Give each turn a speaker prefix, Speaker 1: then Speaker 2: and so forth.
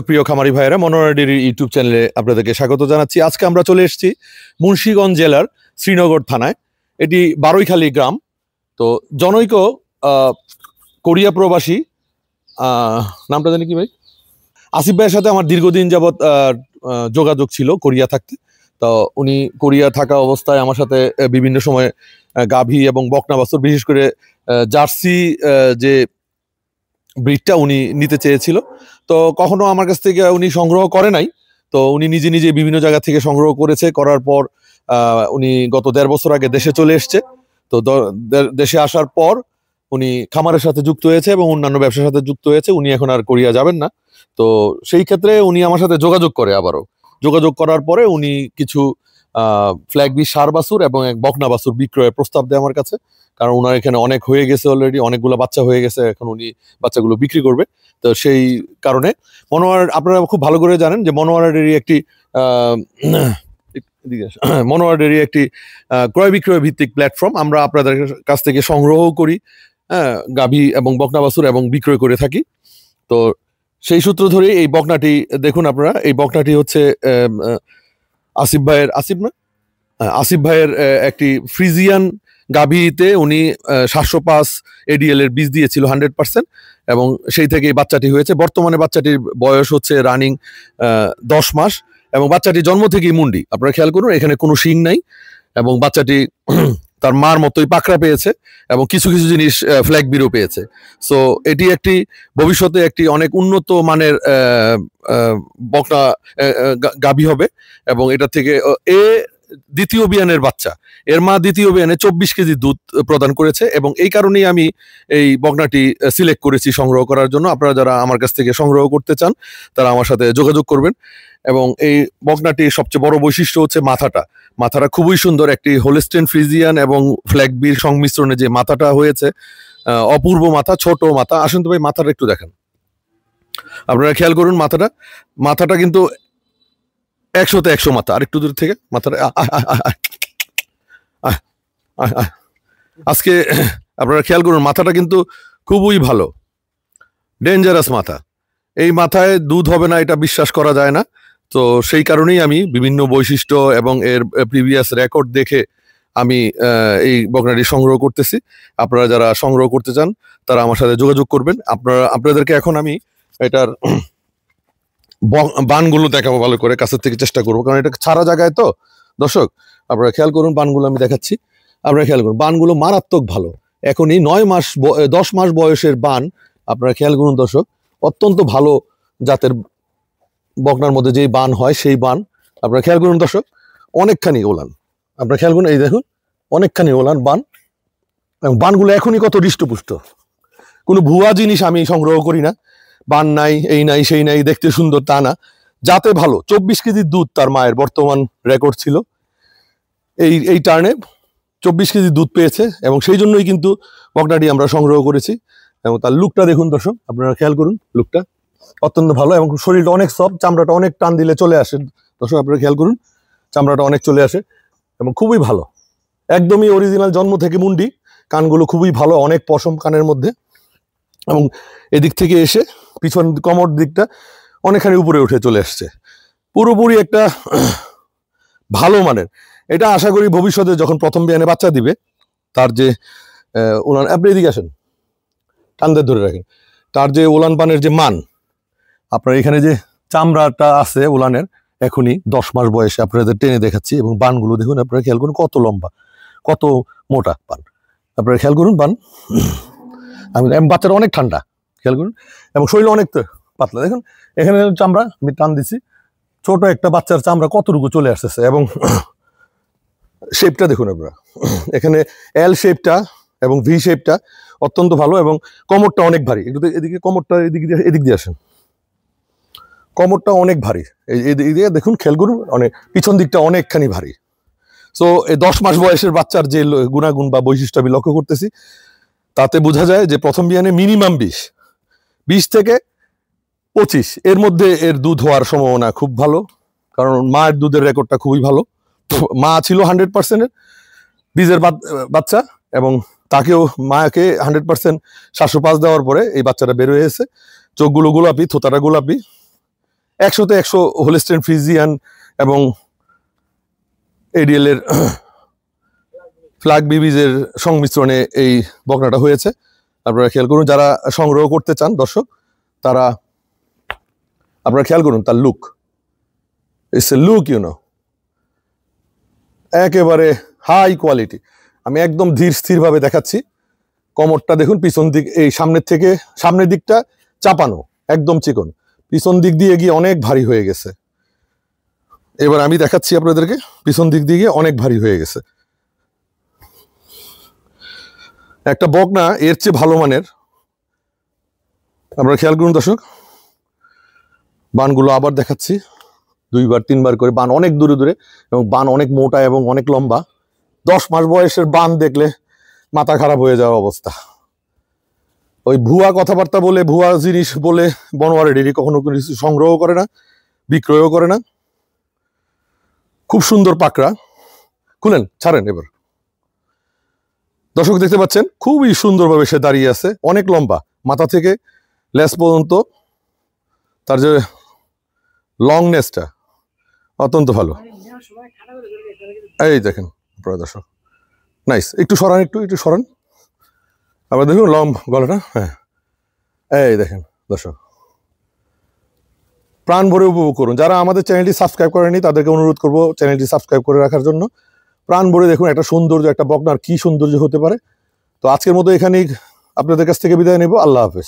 Speaker 1: প্রিয় খামারি ভাইয়েরা, মনোয়ারা ডেইরির ইউটিউব চ্যানেলে আপনাদেরকে স্বাগত জানাচ্ছি। আজকে আমরা চলে এসেছি মুন্সিগঞ্জ জেলার শ্রীনগর থানায়। এটি বারৈখালী গ্রাম। তো জনৈক কোরিয়া প্রবাসী, নামটা জানি কি ভাই, আসিফ ভাইয়ের সাথে আমার দীর্ঘদিন যাবৎ যোগাযোগ ছিল কোরিয়া থাকতে। তো উনি কোরিয়া থাকা অবস্থায় আমার সাথে বিভিন্ন সময় গাভী এবং বকনা বাছুর, বিশেষ করে জার্সি যে ব্রিডটা উনি নিতে চেয়েছিল। তো কখনো আমার কাছ থেকে উনি সংগ্রহ করে নাই। তো উনি নিজে নিজে বিভিন্ন জায়গা থেকে সংগ্রহ করেছে। করার পর উনি গত 1.5 বছর আগে দেশে চলে এসছে। তো দেশে আসার পর উনি খামারের সাথে যুক্ত হয়েছে এবং অন্যান্য ব্যবসার সাথে যুক্ত হয়েছে। উনি এখন আর কোরিয়া যাবেন না। তো সেই ক্ষেত্রে উনি আমার সাথে যোগাযোগ করে, আবারও যোগাযোগ করার পরে উনি কিছু ফ্ল্যাগবি ষাঁড় বাছুর এবং এক বকনা বাছুর বিক্রয়ের প্রস্তাব দেয় আমার কাছে। কারণ ওনার এখানে অনেক হয়ে গেছে, অলরেডি অনেকগুলো বাচ্চা হয়ে গেছে, এখন উনি বাচ্চাগুলো বিক্রি করবে। তো সেই কারণে আপনারা খুব ভালো করে জানেন যে মনোয়ারা ডেইরি একটি ক্রয় বিক্রয় ভিত্তিক প্ল্যাটফর্ম। আমরা আপনাদের কাছ থেকে সংগ্রহ করি, গাভী এবং বকনা বাছুর এবং বিক্রয় করে থাকি। তো সেই সূত্র ধরে এই বকনাটি দেখুন আপনারা। এই বকনাটি হচ্ছে আসিফ ভাইয়ের একটি ফ্রিজিয়ান গাভীতে উনি 705 ADL এর বীজ দিয়েছিল 100%, এবং সেই থেকে এই বাচ্চাটি হয়েছে। বর্তমানে বাচ্চাটির বয়স হচ্ছে রানিং 10 মাস, এবং বাচ্চাটি জন্ম থেকেই মুন্ডি। আপনারা খেয়াল করুন, এখানে কোনো শিং নাই, এবং বাচ্চাটি তার মার মতোই পাকড়া পেয়েছে এবং কিছু কিছু জিনিস ফ্ল্যাগবিরও পেয়েছে। সো এটি একটি ভবিষ্যতে একটি অনেক উন্নত মানের বকনা গাভী হবে। এবং এটা থেকে দ্বিতীয় বিয়ানের বাচ্চা, এর মা দ্বিতীয় বিয়ানে 24 কেজি দুধ প্রদান করেছে, এবং এই কারণেই আমি এই বকনাটি সিলেক্ট করেছি সংগ্রহ করার জন্য। আপনারা যারা আমার কাছ থেকে সংগ্রহ করতে চান তারা আমার সাথে যোগাযোগ করবেন। এবং এই বকনাটির সবচেয়ে বড় বৈশিষ্ট্য হচ্ছে মাথাটা খুবই সুন্দর। একটি হোলস্টেইন ফ্রিজিয়ান এবং ফ্ল্যাগবির সংমিশ্রণে যে মাথাটা হয়েছে, অপূর্ব মাথা, ছোট মাথা। আসুন তো ভাই, মাথাটা একটু দেখেন। আপনারা খেয়াল করুন, মাথাটা কিন্তু 100-তে 100 মাথা। আরেকটু দূর থেকে মাথাটা আজকে আপনারা খেয়াল করুন, মাথাটা কিন্তু খুবই ভালো, ডেঞ্জারাস মাথা। এই মাথায় দুধ হবে না এটা বিশ্বাস করা যায় না। তো সেই কারণেই আমি বিভিন্ন বৈশিষ্ট্য এবং এর প্রিভিয়াস রেকর্ড দেখে আমি এই বকনাটি সংগ্রহ করতেছি। আপনারা যারা সংগ্রহ করতে চান তারা আমার সাথে যোগাযোগ করবেন। আপনাদেরকে এখন আমি এটার বানগুলো দেখাবো ভালো করে, কাছের থেকে চেষ্টা করবো, কারণ এটা ছাড়া জায়গায়। তো দর্শক আপনারা খেয়াল করুন, বানগুলো আমি দেখাচ্ছি। আপনারা খেয়াল করুন, বানগুলো মারাত্মক ভালো। এখনই 10 মাস বয়সের বান। আপনারা খেয়াল করুন দর্শক, অত্যন্ত ভালো জাতের বকনার মধ্যে যেই বান হয় সেই বান। আপনারা খেয়াল করুন দর্শক, অনেকখানি ওলান। আপনারা খেয়াল করুন, এই দেখুন অনেকখানি ওলান বান, এবং বানগুলো এখনই কত হৃষ্টপুষ্ট। কোনো ভুয়া জিনিস আমি সংগ্রহ করি না। বান নাই, এই নাই, সেই নাই, দেখতে সুন্দর তা না, যাতে ভালো। 24 কেজি দুধ তার মায়ের বর্তমান রেকর্ড ছিল। এই টার্নে 24 কেজি দুধ পেয়েছে, এবং সেই জন্যই কিন্তু বকনাটি আমরা সংগ্রহ করেছি। এবং তার লুকটা দেখুন দর্শক, আপনারা খেয়াল করুন, লুকটা অত্যন্ত ভালো, এবং শরীরটা অনেক সফট, চামড়াটা অনেক টান দিলে চলে আসে। দর্শক আপনারা খেয়াল করুন, চামড়াটা অনেক চলে আসে এবং খুবই ভালো, একদমই অরিজিনাল, জন্ম থেকে মুন্ডি। কানগুলো খুবই ভালো, অনেক পশম কানের মধ্যে, এবং এদিক থেকে এসে পিছন কোমর দিকটা অনেকখানি উপরে উঠে চলে আসছে। পুরোপুরি একটা ভালো মানের। এটা আশা করি ভবিষ্যতে যখন প্রথম বিয়ানে বাচ্চা দিবে, তার যে ওলান, আপনি এদিকে আসেন, কান্দে ধরে রাখেন, তার যে ওলান পানের যে মান, আপনার এখানে যে চামড়াটা আছে ওলানের, এখনই 10 মাস বয়সে আপনাদের টেনে দেখাচ্ছি। এবং বানগুলো দেখুন, আপনারা খেয়াল করুন কত লম্বা, কত মোটা বান। আপনারা খেয়াল করুন বান, বাচ্চাটা অনেক ঠান্ডা, খেয়াল করুন, এবং শরীর অনেক পাতলা। দেখুন এখানে চামড়া আমি টান দিচ্ছি, ছোট একটা বাচ্চার চামড়া কতটুকু চলে আসতেছে। এবং শেপটা দেখুন আপনারা, এখানে এল শেপটা এবং ভি শেপটা অত্যন্ত ভালো, এবং কোমরটা অনেক ভারী। একটু এদিকে কোমরটা এদিক দিয়ে আসেন, কোমরটা অনেক ভারী। এই দেখুন, খেয়াল করুন, অনেক পিছন দিকটা অনেকখানি ভারী। সো এই 10 মাস বয়সের বাচ্চার যে গুণাগুণ বা বৈশিষ্ট্য আমি লক্ষ্য করতেছি, তাতে বোঝা যায় যে প্রথম বিয়ানে মিনিমাম 20 থেকে 25 এর মধ্যে এর দুধ হওয়ার সম্ভাবনা খুব ভালো। কারণ মায়ের দুধের রেকর্ডটা খুবই ভালো। মা ছিল 100% বীজের বাচ্চা, এবং তাকেও মাকে 100% 705 দেওয়ার পরে এই বাচ্চাটা বের হয়ে এসেছে। চোখগুলো গোলাপি, থোতাটা গোলাপি, 100-তে 100 হোলিস্টেইন ফ্রিজিয়ান এবং এডিএল এর ফ্ল্যাগ বিবিজের সংমিশ্রণে এই বকনাটা হয়েছে। আপনারা খেয়াল করুন, যারা সংগ্রহ করতে চান দর্শক, তারা আপনারা খেয়াল করুন তার লুক, ইটস এ লুক একেবারে হাই কোয়ালিটি। আমি একদম ধীর স্থিরভাবে দেখাচ্ছি। কোমরটা দেখুন, পিছন দিক, এই সামনের দিকটা চাপানো, একদম চিকন, পিছন দিক দিয়ে গিয়ে অনেক ভারী হয়ে গেছে। এবার আমি দেখাচ্ছি আপনাদেরকে, পিছন দিক দিয়ে গিয়ে অনেক ভারী হয়ে গেছে। একটা বকনা এর চেয়ে ভালো মানের। আপনারা খেয়াল করুন দর্শক, বানগুলো আবার দেখাচ্ছি, 2-3 বার করে বান, অনেক দূরে দূরে, এবং বান অনেক মোটা এবং অনেক লম্বা। 10 মাস বয়সের বান দেখলে মাথা খারাপ হয়ে যাওয়ার অবস্থা। ওই ভুয়া কথাবার্তা বলে, ভুয়া জিনিস বলে বনোয়ারি ডেইরি কখনো কিছু সংগ্রহ করে না, বিক্রয়ও করে না। খুব সুন্দর পাকড়া। খুলেন, ছাড়েন। এবার দর্শক দেখতে পাচ্ছেন খুবই সুন্দরভাবে সে দাঁড়িয়ে আছে, অনেক লম্বা, মাথা থেকে লেজ পর্যন্ত তার যে লংনেসটা অত্যন্ত ভালো। এই দেখেন আপনারা দর্শক, নাইস। একটু সরান, একটু সরান। আবার দেখুন গলাটা, হ্যাঁ, এই দেখেন দর্শক, প্রাণ ভরে উপভোগ করুন। যারা আমাদের চ্যানেলটি সাবস্ক্রাইব করেনি তাদেরকে অনুরোধ করবো চ্যানেলটি সাবস্ক্রাইব করে রাখার জন্য। প্রাণ ভরে দেখুন একটা সৌন্দর্য, একটা বকনার কি সৌন্দর্য হতে পারে। তো আজকের মতো এখানেই আপনাদের কাছ থেকে বিদায় নেব। আল্লাহ হাফেজ।